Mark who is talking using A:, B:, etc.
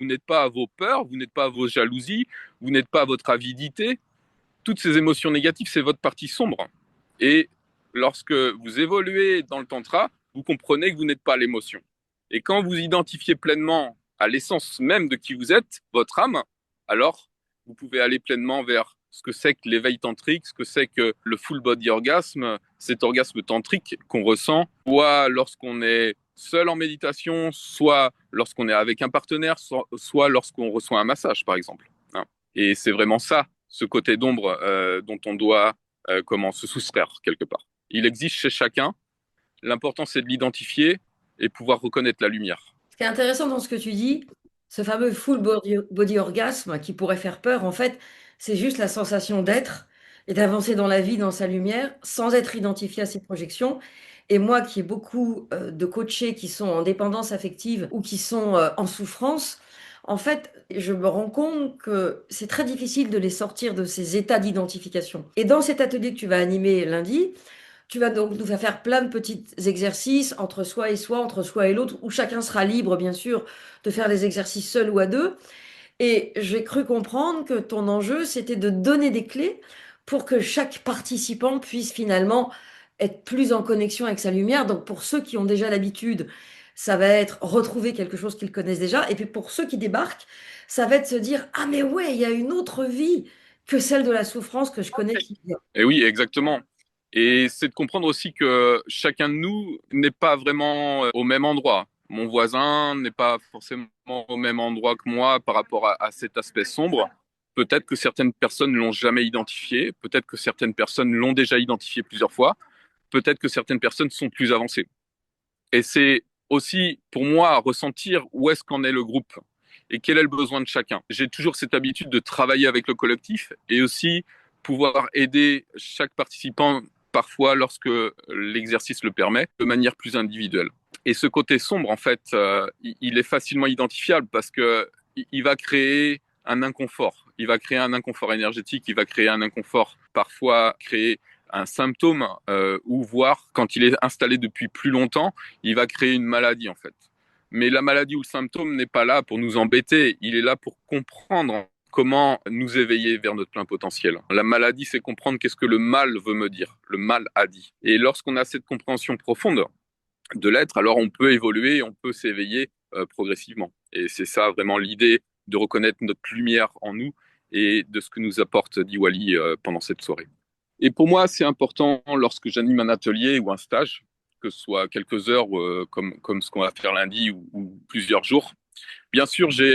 A: Vous n'êtes pas à vos peurs, vous n'êtes pas à vos jalousies, vous n'êtes pas à votre avidité. Toutes ces émotions négatives, c'est votre partie sombre. Et lorsque vous évoluez dans le tantra, vous comprenez que vous n'êtes pas l'émotion. Et quand vous identifiez pleinement à l'essence même de qui vous êtes, votre âme, alors vous pouvez aller pleinement vers ce que c'est que l'éveil tantrique, ce que c'est que le full body orgasme, cet orgasme tantrique qu'on ressent, soit lorsqu'on est seul en méditation, soit lorsqu'on est avec un partenaire, soit lorsqu'on reçoit un massage, par exemple. Hein. Et c'est vraiment ça, ce côté d'ombre dont on doit comment se soustraire quelque part. Il existe chez chacun. L'important, c'est de l'identifier et pouvoir reconnaître la lumière.
B: Ce qui est intéressant dans ce que tu dis, ce fameux full body orgasme qui pourrait faire peur, en fait, c'est juste la sensation d'être et d'avancer dans la vie, dans sa lumière, sans être identifié à ses projections. Et moi qui ai beaucoup de coachés qui sont en dépendance affective ou qui sont en souffrance, en fait, je me rends compte que c'est très difficile de les sortir de ces états d'identification. Et dans cet atelier que tu vas animer lundi, tu vas donc nous faire plein de petits exercices entre soi, entre soi et l'autre, où chacun sera libre, bien sûr, de faire des exercices seul ou à deux. Et j'ai cru comprendre que ton enjeu, c'était de donner des clés pour que chaque participant puisse finalement être plus en connexion avec sa lumière. Donc pour ceux qui ont déjà l'habitude, ça va être retrouver quelque chose qu'ils connaissent déjà. Et puis pour ceux qui débarquent, ça va être se dire, ah mais ouais, il y a une autre vie que celle de la souffrance que je connais qui vient.
A: Et oui, exactement. Et c'est de comprendre aussi que chacun de nous n'est pas vraiment au même endroit. Mon voisin n'est pas forcément au même endroit que moi par rapport à cet aspect sombre. Peut-être que certaines personnes l'ont jamais identifié, peut-être que certaines personnes l'ont déjà identifié plusieurs fois, peut-être que certaines personnes sont plus avancées. Et c'est aussi pour moi ressentir où est-ce qu'en est le groupe et quel est le besoin de chacun. J'ai toujours cette habitude de travailler avec le collectif et aussi pouvoir aider chaque participant parfois lorsque l'exercice le permet de manière plus individuelle. Et ce côté sombre, en fait, il est facilement identifiable parce que il va créer un inconfort. Il va créer un inconfort énergétique, il va créer un inconfort, parfois créer un symptôme ou voir quand il est installé depuis plus longtemps, il va créer une maladie en fait. Mais la maladie ou le symptôme n'est pas là pour nous embêter, il est là pour comprendre comment nous éveiller vers notre plein potentiel. La maladie, c'est comprendre qu'est-ce que le mal veut me dire, le mal a dit. Et lorsqu'on a cette compréhension profonde de l'être, alors on peut évoluer, on peut s'éveiller progressivement. Et c'est ça vraiment l'idée de reconnaître notre lumière en nous et de ce que nous apporte Diwali pendant cette soirée. Et pour moi, c'est important lorsque j'anime un atelier ou un stage, que ce soit quelques heures comme ce qu'on va faire lundi ou plusieurs jours. Bien sûr, j'ai